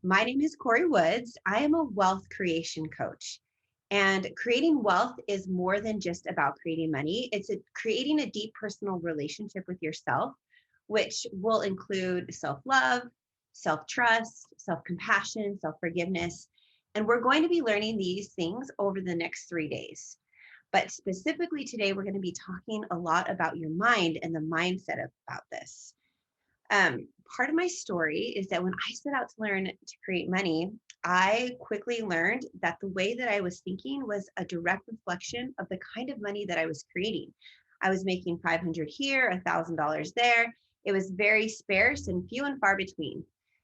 My name is Corey Woods. I am a wealth creation coach. And creating wealth is more than just about creating money. Creating a deep personal relationship with yourself, which will include self love, self trust, self compassion, self forgiveness. And we're going to be learning these things over the next 3 days. But specifically today, we're going to be talking a lot about your mind and the mindset about this. Part of my story is that when I set out to learn to create money, I quickly learned that the way that I was thinking was a direct reflection of the kind of money that I was creating. I was making 500 here, $1,000 there. It was very sparse and few and far between.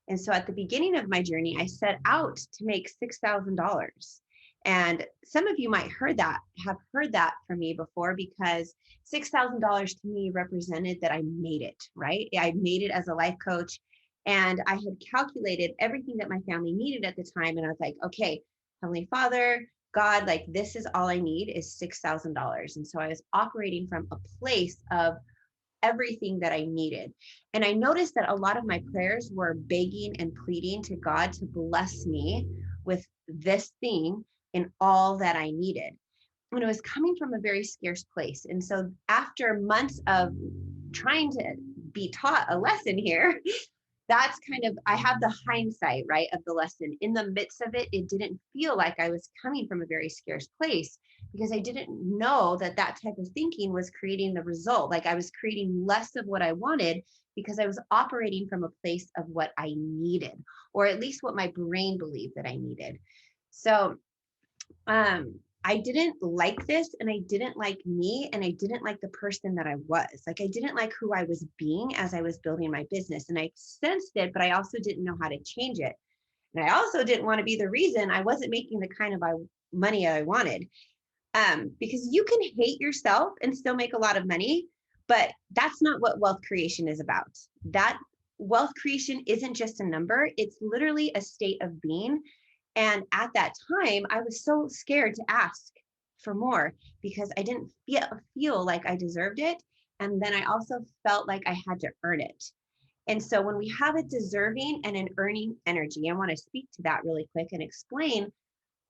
And so at the beginning of my journey, I set out to make $6,000. And some of you might have heard that from me before, because $6,000 to me represented that I made it, right? I made it as a life coach. And I had calculated everything that my family needed at the time. And I was like, okay, Heavenly Father, God, like this is all I need is $6,000. And so I was operating from a place of everything that I needed. And I noticed that a lot of my prayers were begging and pleading to God to bless me with this thing in all that I needed. And it was coming from a very scarce place. And so after months of trying to be taught a lesson here, that's kind of, I have the hindsight, right, of the lesson. In the midst of it, it didn't feel like I was coming from a very scarce place, because I didn't know that that type of thinking was creating the result. Like I was creating less of what I wanted because I was operating from a place of what I needed, or at least what my brain believed that I needed. So I didn't like this, and I didn't like me, and I didn't like the person that I was. Like I didn't like who I was being as I was building my business, and I sensed it, but I also didn't know how to change it. And I also didn't want to be the reason I wasn't making the kind of money I wanted. Because you can hate yourself and still make a lot of money, but that's not what wealth creation is about. That wealth creation isn't just a number, it's literally a state of being. And at that time, I was so scared to ask for more because I didn't feel like I deserved it. And then I also felt like I had to earn it. And so when we have a deserving and an earning energy, I want to speak to that really quick and explain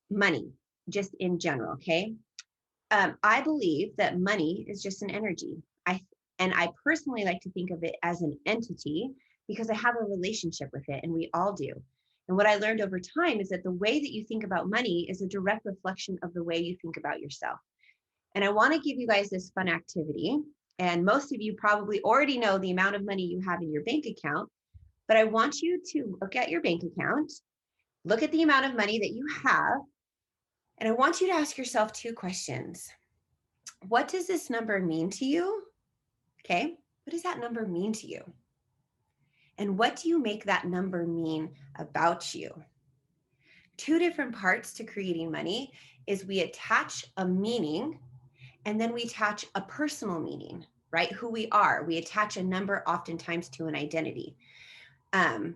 money just in general. Okay. I believe that money is just an energy. I personally like to think of it as an entity because I have a relationship with it, and we all do. And what I learned over time is that the way that you think about money is a direct reflection of the way you think about yourself. And I want to give you guys this fun activity. And most of you probably already know the amount of money you have in your bank account, but I want you to look at your bank account, look at the amount of money that you have, and I want you to ask yourself two questions. What does this number mean to you? Okay. What does that number mean to you? And what do you make that number mean about you? Two different parts to creating money is we attach a meaning, and then we attach a personal meaning, right? Who we are. We attach a number oftentimes to an identity. Um,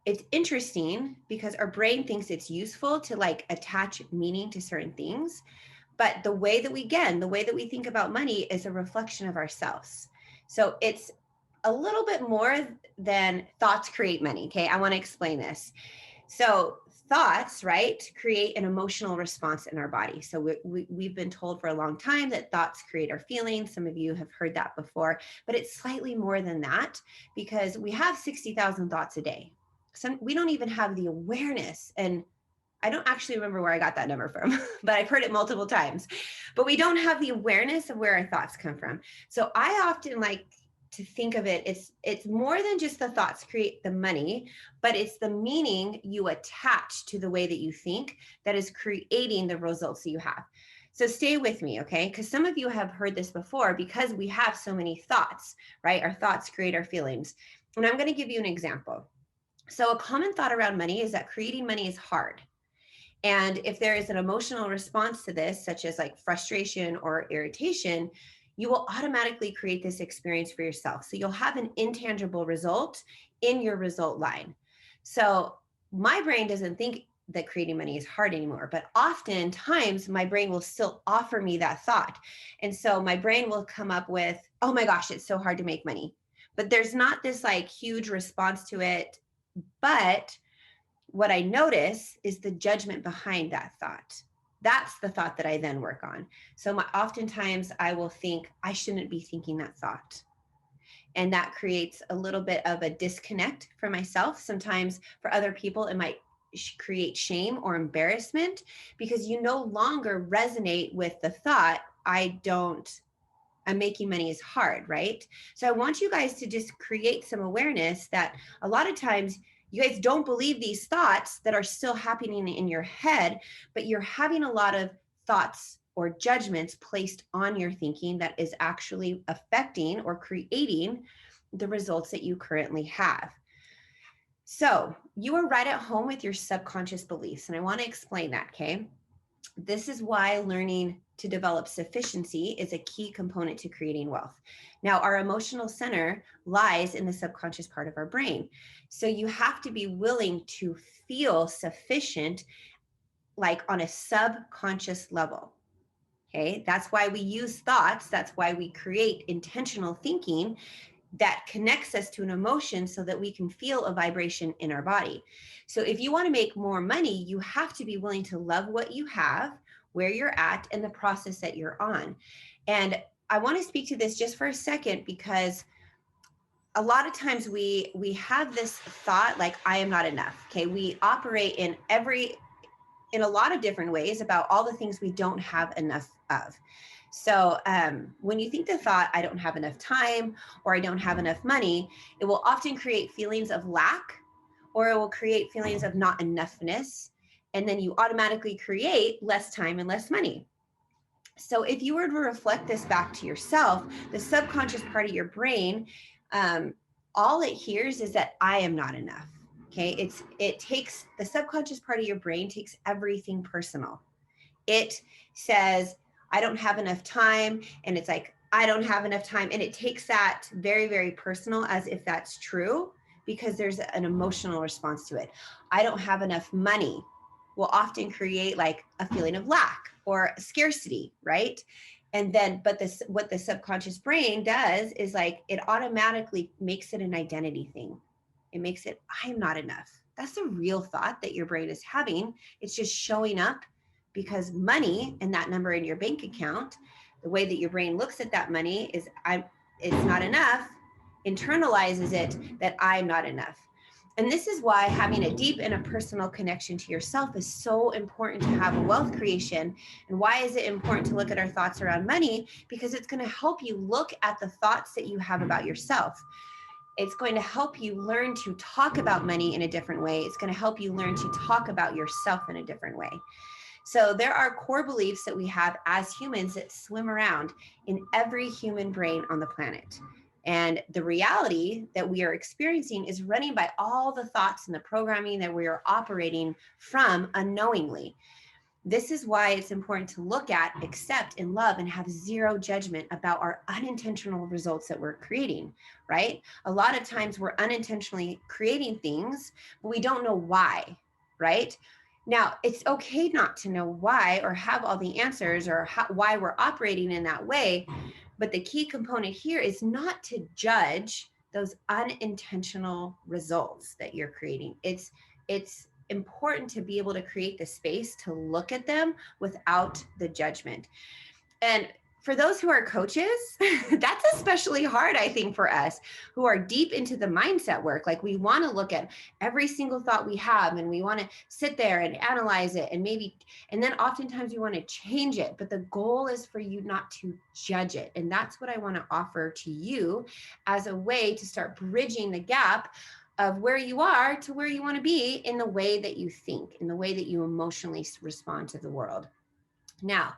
it's interesting because our brain thinks it's useful to like attach meaning to certain things. But the way that we think about money is a reflection of ourselves. So it's a little bit more than thoughts create money. Okay. I want to explain this. So thoughts, right, create an emotional response in our body. So we've been told for a long time that thoughts create our feelings. Some of you have heard that before, but it's slightly more than that, because we have 60,000 thoughts a day. We don't even have the awareness, and I don't actually remember where I got that number from, but I've heard it multiple times. But we don't have the awareness of where our thoughts come from. So I often like to think of it, it's more than just the thoughts create the money, but it's the meaning you attach to the way that you think that is creating the results that you have. So stay with me, okay? Because some of you have heard this before, because we have so many thoughts, right? Our thoughts create our feelings. And I'm going to give you an example. So a common thought around money is that creating money is hard. And if there is an emotional response to this, such as like frustration or irritation, you will automatically create this experience for yourself. So you'll have an intangible result in your result line. So my brain doesn't think that creating money is hard anymore, but oftentimes my brain will still offer me that thought. And so my brain will come up with, oh my gosh, it's so hard to make money. But there's not this like huge response to it. But what I notice is the judgment behind that thought. That's the thought that I then work on. So oftentimes I will think I shouldn't be thinking that thought. And that creates a little bit of a disconnect for myself. Sometimes for other people, it might create shame or embarrassment because you no longer resonate with the thought, I'm making money is hard, right? So I want you guys to just create some awareness that a lot of times you guys don't believe these thoughts that are still happening in your head, but you're having a lot of thoughts or judgments placed on your thinking that is actually affecting or creating the results that you currently have. So you are right at home with your subconscious beliefs, and I want to explain that, okay? This is why learning to develop sufficiency is a key component to creating wealth. Now, our emotional center lies in the subconscious part of our brain. So you have to be willing to feel sufficient, like on a subconscious level. Okay, that's why we use thoughts. That's why we create intentional thinking that connects us to an emotion so that we can feel a vibration in our body. So if you want to make more money, you have to be willing to love what you have, where you're at, and the process that you're on. And I want to speak to this just for a second because a lot of times we have this thought like I am not enough. Okay, we operate in a lot of different ways about all the things we don't have enough of. So when you think the thought, I don't have enough time or I don't have enough money, it will often create feelings of lack, or it will create feelings of not enoughness. And then you automatically create less time and less money. So if you were to reflect this back to yourself, the subconscious part of your brain, all it hears is that I am not enough. Okay, it takes the subconscious part of your brain takes everything personal. It says, I don't have enough time. And it's like, I don't have enough time. And it takes that very, very personal as if that's true, because there's an emotional response to it. I don't have enough money will often create like a feeling of lack or scarcity, right? And then, but this, what the subconscious brain does is like, it automatically makes it an identity thing. It makes it, I'm not enough. That's the real thought that your brain is having. It's just showing up because money and that number in your bank account, the way that your brain looks at that money is, it's not enough, internalizes it that I'm not enough. And this is why having a deep and a personal connection to yourself is so important to have a wealth creation. And why is it important to look at our thoughts around money? Because it's going to help you look at the thoughts that you have about yourself. It's going to help you learn to talk about money in a different way. It's going to help you learn to talk about yourself in a different way. So there are core beliefs that we have as humans that swim around in every human brain on the planet. And the reality that we are experiencing is running by all the thoughts and the programming that we are operating from unknowingly. This is why it's important to look at, accept, and love and have zero judgment about our unintentional results that we're creating, right? A lot of times we're unintentionally creating things, but we don't know why, right? Now, it's okay not to know why or have all the answers or why we're operating in that way. But the key component here is not to judge those unintentional results that you're creating. It's important to be able to create the space to look at them without the judgment. And for those who are coaches, that's especially hard, I think, for us who are deep into the mindset work. Like we want to look at every single thought we have and we want to sit there and analyze it and then oftentimes we want to change it. But the goal is for you not to judge it. And that's what I want to offer to you as a way to start bridging the gap of where you are to where you want to be in the way that you think, in the way that you emotionally respond to the world. Now,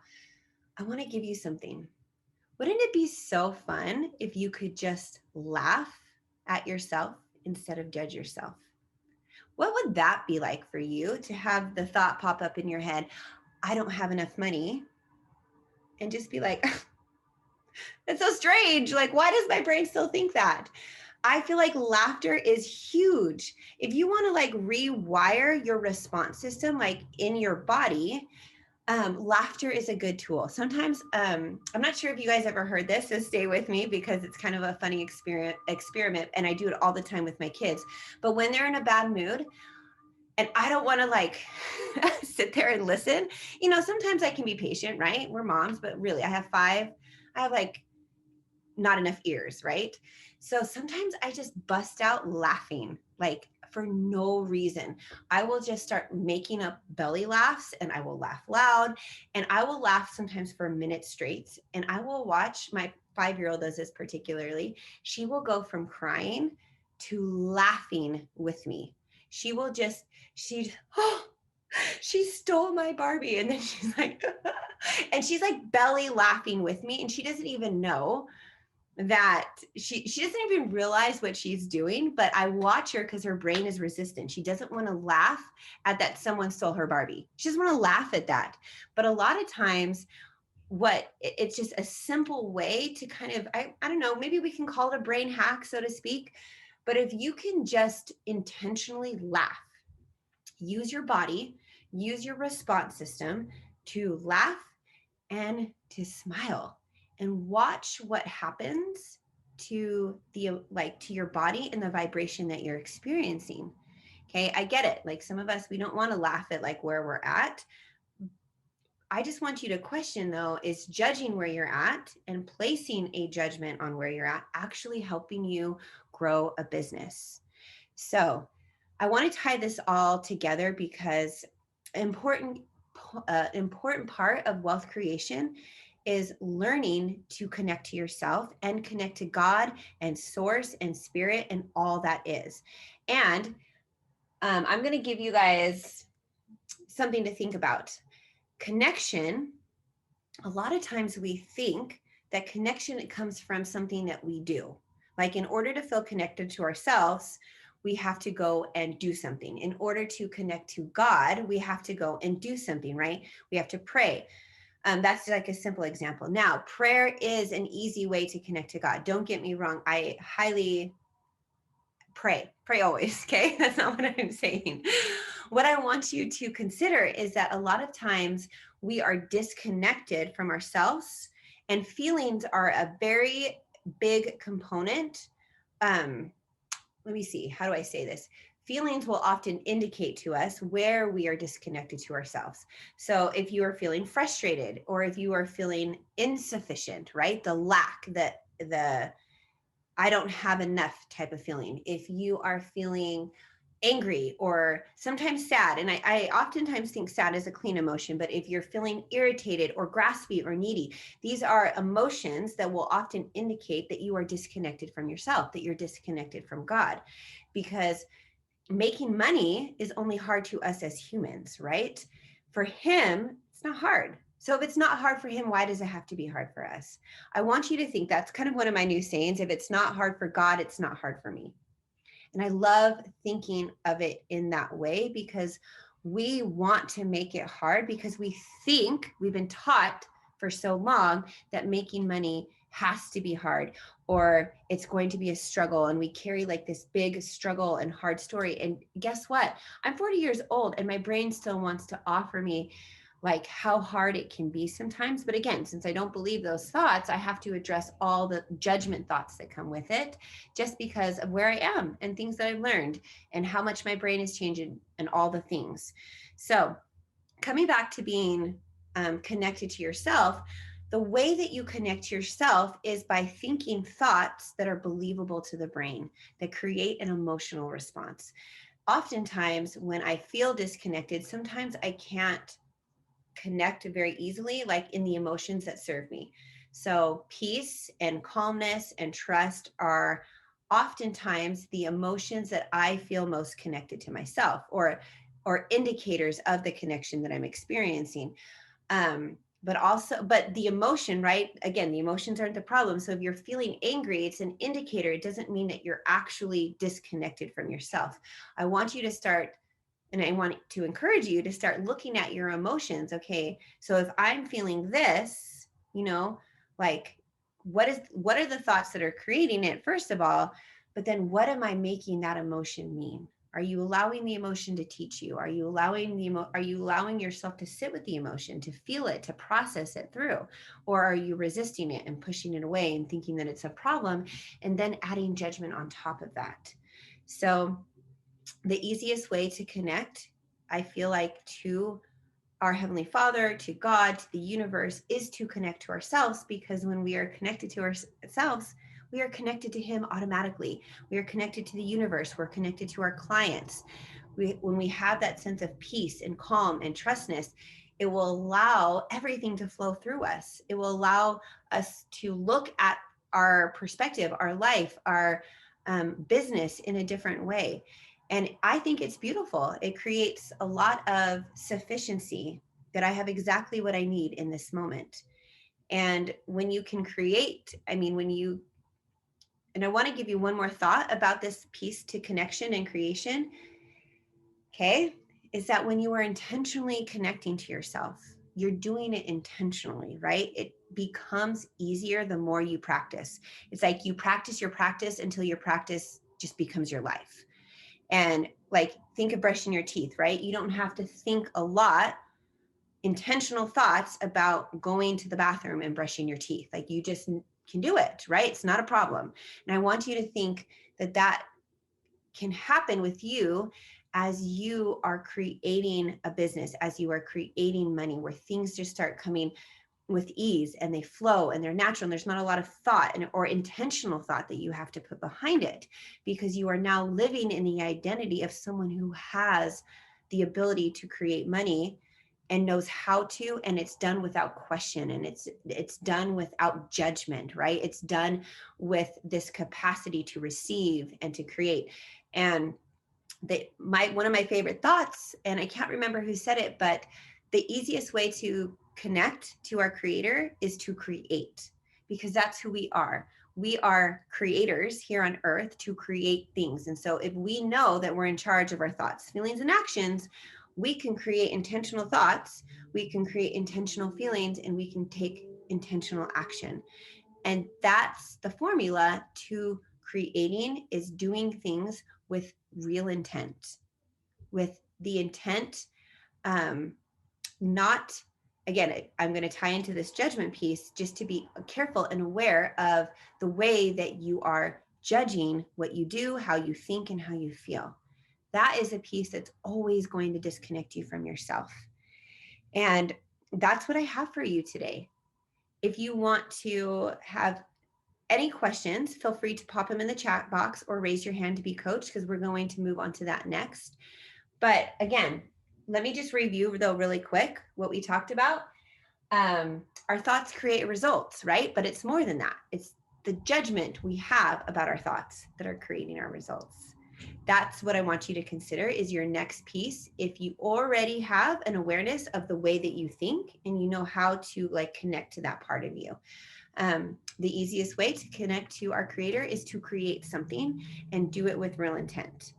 I want to give you something. Wouldn't it be so fun if you could just laugh at yourself instead of judge yourself? What would that be like for you to have the thought pop up in your head, I don't have enough money, and just be like, that's so strange. Like, why does my brain still think that? I feel like laughter is huge. If you want to like rewire your response system, like in your body, Laughter is a good tool. Sometimes, I'm not sure if you guys ever heard this, so stay with me because it's kind of a funny experiment, and I do it all the time with my kids. But when they're in a bad mood, and I don't want to like sit there and listen, sometimes I can be patient, right? We're moms, but really, I have like not enough ears, right? So sometimes I just bust out laughing, like for no reason. I will just start making up belly laughs and I will laugh loud and I will laugh sometimes for minutes straight. And I will watch my 5-year-old does this particularly. She will go from crying to laughing with me. She will just, oh, she stole my Barbie. And then she's like, and she's like belly laughing with me. And she doesn't even know that she doesn't even realize what she's doing, but I watch her because her brain is resistant. She doesn't want to laugh at that someone stole her Barbie. She doesn't want to laugh at that. But a lot of times it's just a simple way to kind of, I don't know, maybe we can call it a brain hack, so to speak. But if you can just intentionally laugh, use your body, use your response system to laugh and to smile and watch what happens to to your body and the vibration that you're experiencing. Okay, I get it. Like some of us, we don't want to laugh at like where we're at. I just want you to question though, is judging where you're at and placing a judgment on where you're at actually helping you grow a business? So I want to tie this all together because important important part of wealth creation is learning to connect to yourself and connect to God and source and spirit and all that is. And I'm going to give you guys something to think about. Connection, a lot of times we think that connection comes from something that we do. Like in order to feel connected to ourselves, we have to go and do something. In order to connect to God, we have to go and do something, right? We have to pray. That's like a simple example. Now, prayer is an easy way to connect to God. Don't get me wrong. I highly pray always. Okay. That's not what I'm saying. What I want you to consider is that a lot of times we are disconnected from ourselves, and feelings are a very big component. Let me see. How do I say this? Feelings will often indicate to us where we are disconnected to ourselves. So if you are feeling frustrated or if you are feeling insufficient, right? The lack, the I don't have enough type of feeling. If you are feeling angry or sometimes sad, and I oftentimes think sad is a clean emotion, but if you're feeling irritated or graspy or needy, these are emotions that will often indicate that you are disconnected from yourself, that you're disconnected from God, because making money is only hard to us as humans, right? For him, it's not hard. So if it's not hard for him, why does it have to be hard for us? I want you to think that's kind of one of my new sayings. If it's not hard for God, it's not hard for me. And I love thinking of it in that way because we want to make it hard because we think we've been taught for so long that making money has to be hard or it's going to be a struggle. And we carry like this big struggle and hard story. And guess what? I'm 40 years old and my brain still wants to offer me like how hard it can be sometimes. But again, since I don't believe those thoughts, I have to address all the judgment thoughts that come with it just because of where I am and things that I've learned and how much my brain is changing and all the things. So coming back to being connected to yourself, the way that you connect to yourself is by thinking thoughts that are believable to the brain, that create an emotional response. Oftentimes, when I feel disconnected, sometimes I can't connect very easily, like in the emotions that serve me. So, peace and calmness and trust are oftentimes the emotions that I feel most connected to myself or indicators of the connection that I'm experiencing. But the emotion, right? Again, the emotions aren't the problem. So if you're feeling angry, it's an indicator. It doesn't mean that you're actually disconnected from yourself. I want you to start and I want to encourage you to start looking at your emotions. Okay, so if I'm feeling this, like what are the thoughts that are creating it, first of all, but then what am I making that emotion mean? Are you allowing the emotion to teach you? Are you allowing are you allowing yourself to sit with the emotion, to feel it, to process it through? Or are you resisting it and pushing it away and thinking that it's a problem and then adding judgment on top of that? So the easiest way to connect, I feel like, to our Heavenly Father, to God, to the universe, is to connect to ourselves, because when we are connected to ourselves, we are connected to Him automatically. We are connected to the universe. We're connected to our clients. When we have that sense of peace and calm and trustness, it will allow everything to flow through us. It will allow us to look at our perspective, our life, our business in a different way. And I think it's beautiful. It creates a lot of sufficiency, that I have exactly what I need in this moment. And when you can create, I mean, and I want to give you one more thought about this piece to connection and creation. Okay. Is that when you are intentionally connecting to yourself, you're doing it intentionally, right? It becomes easier the more you practice. It's like you practice your practice until your practice just becomes your life. And like, think of brushing your teeth, right? You don't have to think a lot, intentional thoughts about going to the bathroom and brushing your teeth. Like, you just can do it, right? It's not a problem. And I want you to think that that can happen with you as you are creating a business, as you are creating money, where things just start coming with ease and they flow and they're natural, and there's not a lot of thought or intentional thought that you have to put behind it, because you are now living in the identity of someone who has the ability to create money and knows how to, and it's done without question, and it's done without judgment, right? It's done with this capacity to receive and to create. And one of my favorite thoughts, and I can't remember who said it, but the easiest way to connect to our creator is to create, because that's who we are. We are creators here on earth to create things. And so if we know that we're in charge of our thoughts, feelings, and actions, we can create intentional thoughts, we can create intentional feelings, and we can take intentional action. And that's the formula to creating, is doing things with real intent, with the intent, not, again, I'm going to tie into this judgment piece, just to be careful and aware of the way that you are judging what you do, how you think, and how you feel. That is a piece that's always going to disconnect you from yourself. And that's what I have for you today. If you want to have any questions, feel free to pop them in the chat box or raise your hand to be coached, because we're going to move on to that next. But again, let me just review though really quick what we talked about. Our thoughts create results, right? But it's more than that. It's the judgment we have about our thoughts that are creating our results. That's what I want you to consider is your next piece. If you already have an awareness of the way that you think and you know how to like connect to that part of you. The easiest way to connect to our creator is to create something and do it with real intent.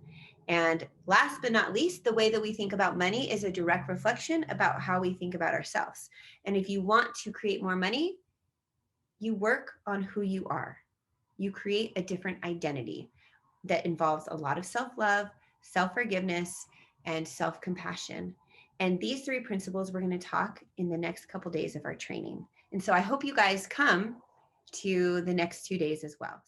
And last but not least, the way that we think about money is a direct reflection about how we think about ourselves. And if you want to create more money, you work on who you are. You create a different identity that involves a lot of self-love, self-forgiveness, and self-compassion. And these three principles we're going to talk in the next couple days of our training. And so I hope you guys come to the next 2 days as well.